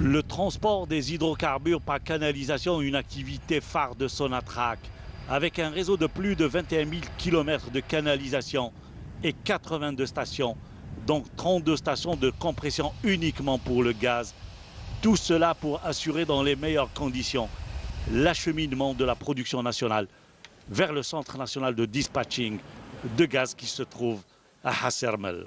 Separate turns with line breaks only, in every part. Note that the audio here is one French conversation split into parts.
Le transport des hydrocarbures par canalisation est une activité phare de Sonatrach, avec un réseau de plus de 21 000 km de canalisation et 82 stations, donc 32 stations de compression uniquement pour le gaz. Tout cela pour assurer dans les meilleures conditions l'acheminement de la production nationale vers le centre national de dispatching de gaz qui se trouve à Hassermel.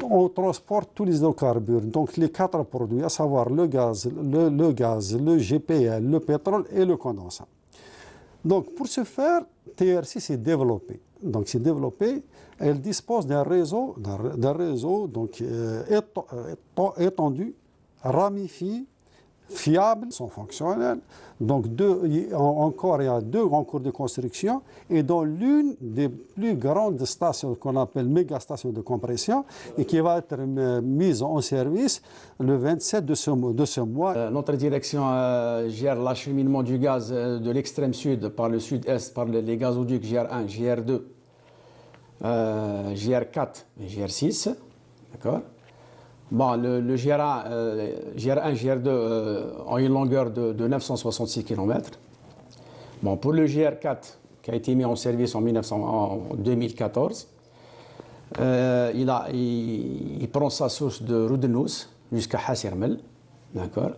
On transporte tous les hydrocarbures, donc les 4 produits, à savoir le gaz, le GPL, le pétrole et le condensat. Donc pour ce faire, TRC s'est développé. Donc c'est développé, elle dispose d'un réseau, donc, étendu, ramifié, fiable, sont fonctionnels. Donc encore, il y a 2 grands cours de construction et dans l'une des plus grandes stations qu'on appelle méga stations de compression et qui va être mise en service le 27 de ce mois.
Notre direction gère l'acheminement du gaz de l'extrême sud par le sud-est par les gazoducs GR1, GR2, GR4 et GR6. D'accord. Bon, le GR1, GR2 ont une longueur de 966 km. Bon, pour le GR4, qui a été mis en service en 2014, il prend sa source de Roudenous jusqu'à Hassermel, d'accord.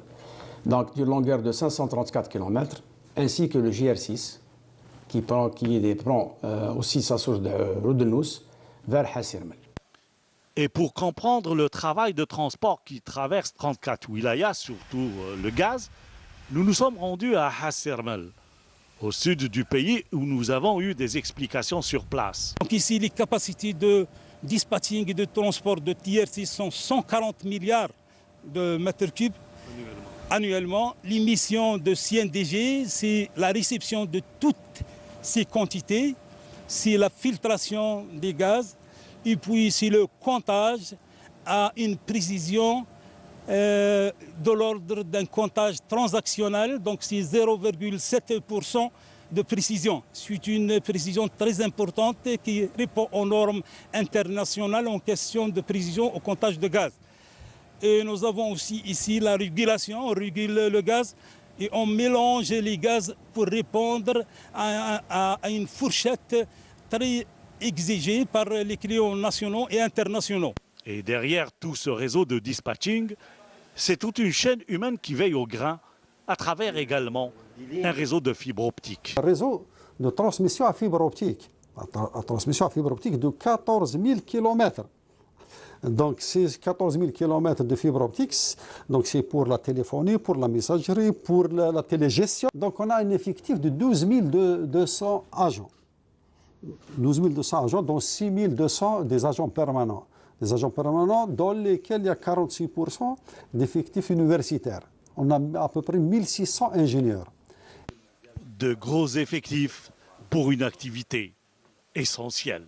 Donc, d'une longueur de 534 km, ainsi que le GR6, qui prend aussi sa source de Roudenous vers Hassermel.
Et pour comprendre le travail de transport qui traverse 34 wilayas, surtout le gaz, nous nous sommes rendus à Hassermel, au sud du pays, où nous avons eu des explications sur place.
Donc ici, les capacités de dispatching et de transport de TRC sont 140 milliards de mètres cubes annuellement. L'émission de CNDG, c'est la réception de toutes ces quantités, c'est la filtration des gaz, et puis c'est le comptage à une précision de l'ordre d'un comptage transactionnel, donc c'est 0,7% de précision. C'est une précision très importante qui répond aux normes internationales en question de précision au comptage de gaz. Et nous avons aussi ici la régulation, on régule le gaz et on mélange les gaz pour répondre à une fourchette très exigée par les clients nationaux et internationaux.
Et derrière tout ce réseau de dispatching, c'est toute une chaîne humaine qui veille au grain, à travers également un réseau de fibre optique.
Un réseau de transmission à fibre optique, de 14 000 km. Donc ces 14 000 km de fibre optique, c'est pour la téléphonie, pour la messagerie, pour la télégestion. Donc on a un effectif de 12 200 agents. 12 200 agents, dont 6 200 des agents permanents. Des agents permanents dans lesquels il y a 46% d'effectifs universitaires. On a à peu près 1600 ingénieurs.
De gros effectifs pour une activité essentielle.